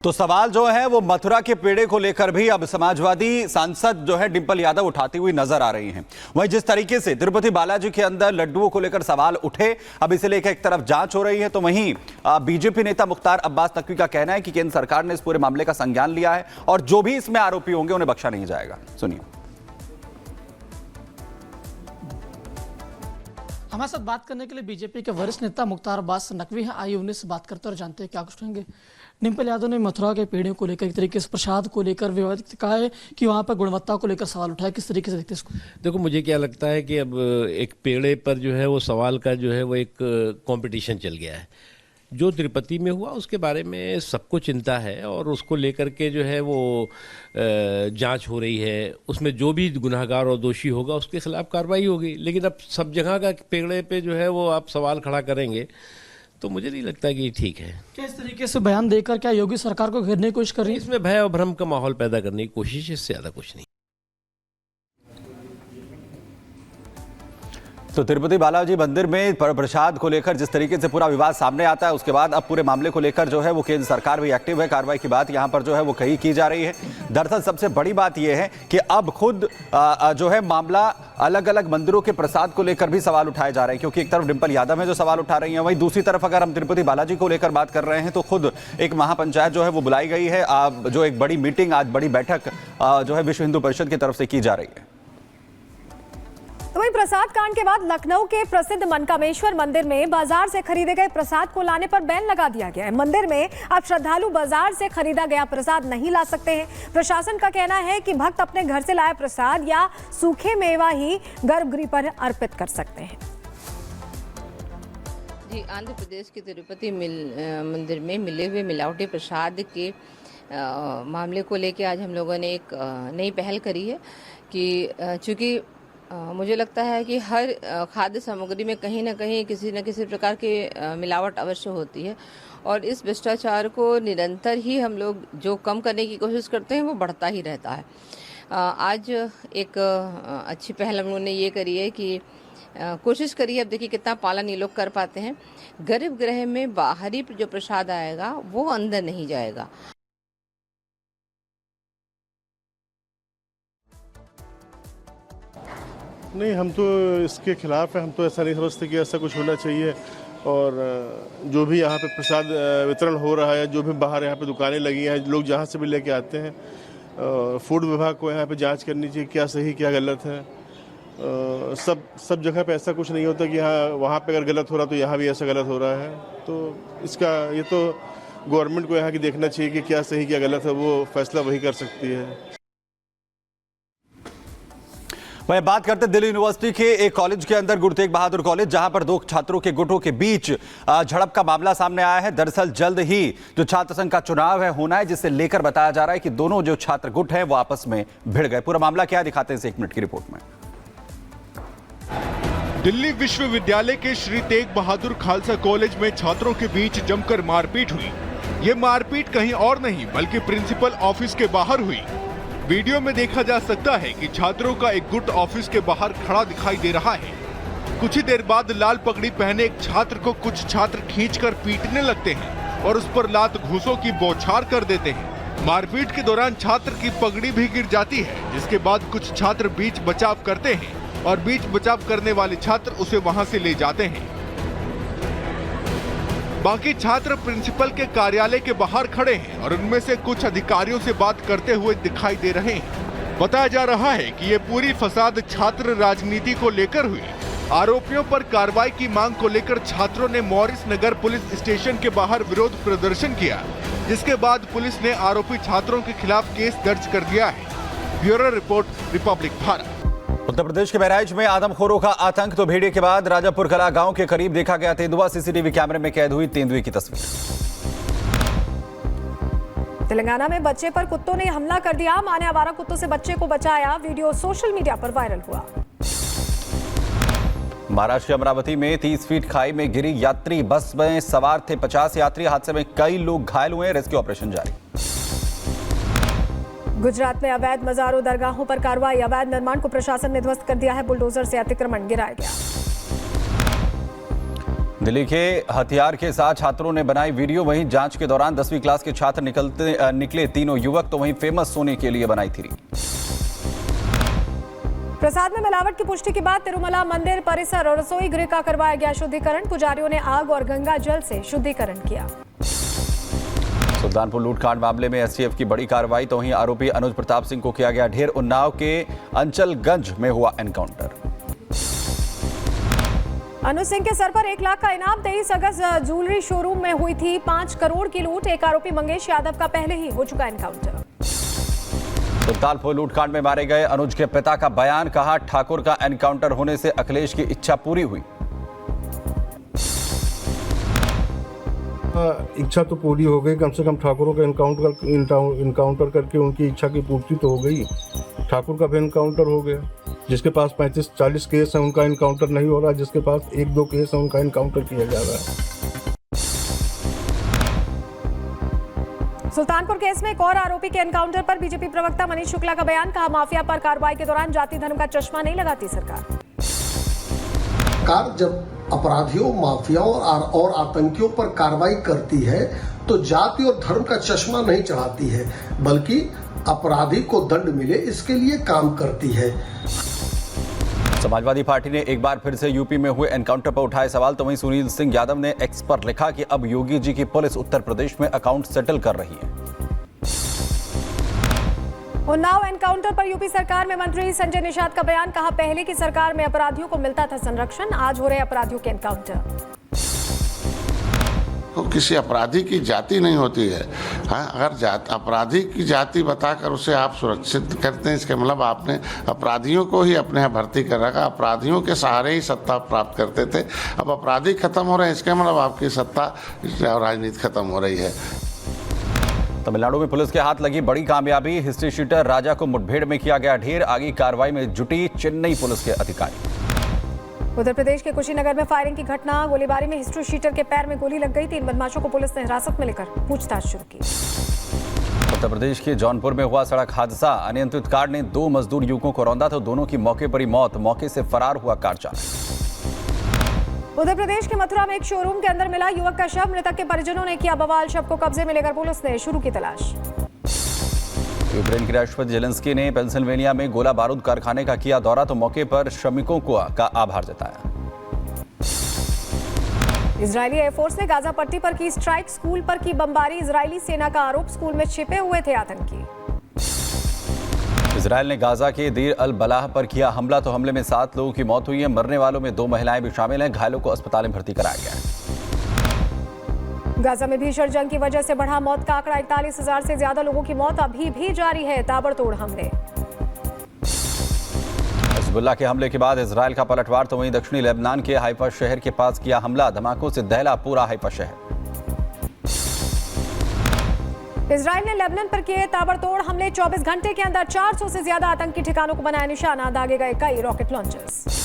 तो सवाल जो है वो मथुरा के पेड़े को लेकर भी अब समाजवादी सांसद जो है डिंपल यादव उठाती हुई नजर आ रही हैं। वहीं जिस तरीके से तिरुपति बालाजी के अंदर लड्डुओं को लेकर सवाल उठे, अब इसे लेकर एक तरफ जांच हो रही है, तो वहीं बीजेपी नेता मुख्तार अब्बास नकवी का कहना है कि केंद्र सरकार ने इस पूरे मामले का संज्ञान लिया है और जो भी इसमें आरोपी होंगे उन्हें बख्शा नहीं जाएगा। सुनिए। हमारे साथ बात करने के लिए बीजेपी के वरिष्ठ नेता मुख्तार अब्बास नकवी हैं। आइए उन्हीं से बात करते हैं और जानते हैं क्या कुछ कहेंगे। डिंपल यादव ने मथुरा के पेड़ों को लेकर एक तरीके से प्रसाद को लेकर विवादित कहा है कि वहां पर गुणवत्ता को लेकर सवाल उठाया, किस तरीके से देखते हैं इसको? देखो, मुझे क्या लगता है कि अब एक पेड़े पर जो है वो सवाल का जो है वो एक कंपटीशन चल गया है। जो तिरुपति में हुआ उसके बारे में सबको चिंता है और उसको लेकर के जो है वो जांच हो रही है। उसमें जो भी गुनहगार और दोषी होगा उसके खिलाफ कार्रवाई होगी। लेकिन अब सब जगह का पेड़े पे जो है वो आप सवाल खड़ा करेंगे तो मुझे नहीं लगता कि ठीक है। क्या इस तरीके से बयान देकर क्या योगी सरकार को घेरने की कोशिश कर रही है? इसमें भय और भ्रम का माहौल पैदा करने की कोशिश, इससे ज्यादा कुछ नहीं। तो तिरुपति बालाजी मंदिर में प्रसाद को लेकर जिस तरीके से पूरा विवाद सामने आता है, उसके बाद अब पूरे मामले को लेकर जो है वो केंद्र सरकार भी एक्टिव है। कार्रवाई की बात यहां पर जो है वो कही की जा रही है। दरअसल सबसे बड़ी बात यह है कि अब खुद जो है मामला अलग अलग मंदिरों के प्रसाद को लेकर भी सवाल उठाए जा रहे हैं, क्योंकि एक तरफ डिंपल यादव है जो सवाल उठा रही है, वहीं दूसरी तरफ अगर हम तिरुपति बालाजी को लेकर बात कर रहे हैं तो खुद एक महापंचायत जो है वो बुलाई गई है। जो एक बड़ी मीटिंग, आज बड़ी बैठक जो है विश्व हिंदू परिषद की तरफ से की जा रही है। तो वहीं प्रसाद कांड के बाद लखनऊ के प्रसिद्ध मनकामेश्वर मंदिर में बाजार से खरीदे गए प्रसाद को लाने पर बैन लगा दिया गया है। मंदिर में अब श्रद्धालु बाजार से खरीदा गया प्रसाद नहीं ला सकते हैं। प्रशासन का कहना है कि भक्त अपने घर से लाया प्रसाद या सूखे मेवा ही गर्भगृह पर अर्पित कर सकते हैं। जी, आंध्र प्रदेश के तिरुपति मंदिर में मिले हुए मिलावटी प्रसाद के मामले को लेकर आज हम लोगों ने एक नई पहल करी है कि चूँकि मुझे लगता है कि हर खाद्य सामग्री में कहीं ना कहीं किसी न किसी प्रकार की मिलावट अवश्य होती है और इस भ्रष्टाचार को निरंतर ही हम लोग जो कम करने की कोशिश करते हैं वो बढ़ता ही रहता है। आज एक अच्छी पहल हम लोगों ने ये करी है कि कोशिश करी है, अब देखिए कितना पालन ये लोग कर पाते हैं। गर्भगृह में बाहरी जो प्रसाद आएगा वो अंदर नहीं जाएगा। नहीं, हम तो इसके खिलाफ है। हम तो ऐसा नहीं समझते कि ऐसा कुछ होना चाहिए। और जो भी यहाँ पे प्रसाद वितरण हो रहा है, जो भी बाहर यहाँ पे दुकानें लगी हैं, लोग जहाँ से भी लेके आते हैं, फूड विभाग को यहाँ पे जांच करनी चाहिए क्या सही क्या गलत है। सब जगह पे ऐसा कुछ नहीं होता कि हाँ वहाँ पे अगर गलत हो रहा तो यहाँ भी ऐसा गलत हो रहा है। तो इसका ये तो गवर्नमेंट को यहाँ की देखना चाहिए कि क्या सही क्या गलत है, वो फैसला वही कर सकती है। वहीं बात करते दिल्ली यूनिवर्सिटी के एक कॉलेज के अंदर, गुरु तेग बहादुर कॉलेज, जहां पर दो छात्रों के गुटों के बीच झड़प का मामला सामने आया है। दरअसल जल्द ही जो छात्र संघ का चुनाव है होना है, जिसे लेकर बताया जा रहा है कि दोनों जो छात्र गुट हैं वो आपस में भिड़ गए। पूरा मामला क्या दिखाते हैं इस 1 मिनट की रिपोर्ट में। दिल्ली विश्वविद्यालय के श्री तेग बहादुर खालसा कॉलेज में छात्रों के बीच जमकर मारपीट हुई। ये मारपीट कहीं और नहीं बल्कि प्रिंसिपल ऑफिस के बाहर हुई। वीडियो में देखा जा सकता है कि छात्रों का एक गुट ऑफिस के बाहर खड़ा दिखाई दे रहा है। कुछ ही देर बाद लाल पगड़ी पहने एक छात्र को कुछ छात्र खींचकर पीटने लगते हैं और उस पर लात घूंसों की बौछार कर देते हैं। मारपीट के दौरान छात्र की पगड़ी भी गिर जाती है, जिसके बाद कुछ छात्र बीच बचाव करते हैं और बीच बचाव करने वाले छात्र उसे वहां से ले जाते हैं। बाकी छात्र प्रिंसिपल के कार्यालय के बाहर खड़े हैं और उनमें से कुछ अधिकारियों से बात करते हुए दिखाई दे रहे हैं। बताया जा रहा है कि ये पूरी फसाद छात्र राजनीति को लेकर हुई। आरोपियों पर कार्रवाई की मांग को लेकर छात्रों ने मॉरिस नगर पुलिस स्टेशन के बाहर विरोध प्रदर्शन किया, जिसके बाद पुलिस ने आरोपी छात्रों के खिलाफ केस दर्ज कर दिया है। Bureau report, republic Bharat. Uttar Pradesh के बहराइच में आदमखोरों का आतंक। तो भेड़िए के बाद राजापुर कला गांव के करीब देखा गया तेंदुआ। सीसीटीवी कैमरे में कैद हुई तेंदुए की तस्वीर। तेलंगाना में बच्चे पर कुत्तों ने हमला कर दिया। मां ने आवारा कुत्तों से बच्चे को बचाया। वीडियो सोशल मीडिया पर वायरल हुआ। महाराष्ट्र के अमरावती में 30 फीट खाई में गिरी यात्री बस में सवार थे 50 यात्री। हादसे में कई लोग घायल हुए। रेस्क्यू ऑपरेशन जारी। गुजरात में अवैध मज़ारों दरगाहों पर कार्रवाई। अवैध निर्माण को प्रशासन ने ध्वस्त कर दिया है। बुलडोजर से अतिक्रमण गिराया गया। दिल्ली के हथियार के साथ छात्रों ने बनाई वीडियो। वहीं जांच के दौरान 10वीं क्लास के छात्र निकले तीनों युवक तो वहीं फेमस सोने के लिए बनाई थी। प्रसाद में मिलावट की पुष्टि के बाद तिरुमला मंदिर परिसर और रसोई गृह का करवाया गया शुद्धिकरण। पुजारियों ने आग और गंगा जल से शुद्धिकरण किया। सुल्तानपुर लूटकांड मामले में एसटीएफ की बड़ी कार्रवाई तो वहीं आरोपी अनुज प्रताप सिंह को किया गया ढेर। उन्नाव के अंचलगंज में हुआ एनकाउंटर। अनुज सिंह के सर पर 1 लाख का इनाम। 23 अगस्त ज्वेलरी शोरूम में हुई थी 5 करोड़ की लूट। एक आरोपी मंगेश यादव का पहले ही हो चुका एनकाउंटर। सुल्तानपुर लूटकांड में मारे गए अनुज के पिता का बयान। कहा, ठाकुर का एनकाउंटर होने से अखिलेश की इच्छा पूरी हुई। इच्छा तो पूरी हो गई, कम से कम ठाकुरों का इनकाउंटर करके उनकी इच्छा की पूर्ति तो हो गई। ठाकुर का भी इनकाउंटर हो गया। जिसके पास 35-40 केस है उनका इनकाउंटर नहीं हो रहा, जिसके पास 1-2 केस है उनका इनकाउंटर किया जा रहा है। सुल्तानपुर केस में एक और आरोपी के एनकाउंटर पर बीजेपी प्रवक्ता मनीष शुक्ला का बयान। कहा, माफिया पर कार्रवाई के दौरान जाति धर्म का चश्मा नहीं लगाती सरकार। सरकार जब अपराधियों, माफियाओं और आतंकियों पर कार्रवाई करती है तो जाति और धर्म का चश्मा नहीं चढ़ाती है, बल्कि अपराधी को दंड मिले इसके लिए काम करती है। समाजवादी पार्टी ने एक बार फिर से यूपी में हुए एनकाउंटर पर उठाए सवाल तो वहीं सुनील सिंह यादव ने एक्स पर लिखा कि अब योगी जी की पुलिस उत्तर प्रदेश में अकाउंट सेटल कर रही है। उन्नाव एनकाउंटर पर यूपी सरकार में मंत्री संजय निषाद का बयान। कहा, पहले की सरकार में अपराधियों को मिलता था संरक्षण, आज हो रहे अपराधियों के एनकाउंटर। तो किसी अपराधी की जाति नहीं होती है। हाँ, अगर अपराधी की जाति बताकर उसे आप सुरक्षित करते हैं, इसका मतलब आपने अपराधियों को ही अपने यहाँ भर्ती कर रखा। अपराधियों के सहारे ही सत्ता प्राप्त करते थे। अब अपराधी खत्म हो रहे हैं, इसका मतलब आपकी सत्ता और राजनीति खत्म हो रही है। तमिलनाडु में पुलिस के हाथ लगी बड़ी कामयाबी। हिस्ट्री शीटर राजा को मुठभेड़ में किया गया ढेर। आगे कार्रवाई में जुटी चेन्नई पुलिस के अधिकारी। उत्तर प्रदेश के कुशीनगर में फायरिंग की घटना। गोलीबारी में हिस्ट्री शीटर के पैर में गोली लग गई। 3 बदमाशों को पुलिस ने हिरासत में लेकर पूछताछ शुरू की। उत्तर प्रदेश के जौनपुर में हुआ सड़क हादसा। अनियंत्रित कार ने 2 मजदूर युवकों को रौंदा तो दोनों की मौके पर ही मौत। मौके से फरार हुआ कार चालक। उत्तर प्रदेश के मथुरा में एक शोरूम के अंदर मिला युवक का शव। मृतक के परिजनों ने किया बवाल। शव को कब्जे में लेकर पुलिस ने शुरू की तलाश। यूक्रेन के राष्ट्रपति जेलेंस्की ने पेंसिल्वेनिया में गोला बारूद कारखाने का किया दौरा तो मौके पर श्रमिकों का आभार जताया। इजरायली एयरफोर्स ने गाजा पट्टी पर की स्ट्राइक। स्कूल पर की बमबारी। इजरायली सेना का आरोप, स्कूल में छिपे हुए थे आतंकी। इजरायल ने गाजा के देर अल बलाह पर किया हमला तो हमले में 7 लोगों की मौत हुई है। मरने वालों में 2 महिलाएं भी शामिल हैं। घायलों को अस्पताल में भर्ती कराया गया है। गाजा में भीषण जंग की वजह से बढ़ा मौत का आंकड़ा। 41,000 से ज्यादा लोगों की मौत। अभी भी जारी है ताबड़तोड़ हमले। हिजबुल्लाह के हमले के बाद इजरायल का पलटवार तो वहीं दक्षिणी लेबनान के हाइफा शहर के पास किया हमला। धमाकों से दहला पूरा हाइफा शहर। इजरायल ने लेबनान पर किए ताबड़तोड़ हमले। 24 घंटे के अंदर 400 से ज्यादा आतंकी ठिकानों को बनाया निशाना। दागे गए कई रॉकेट लॉन्चर्स।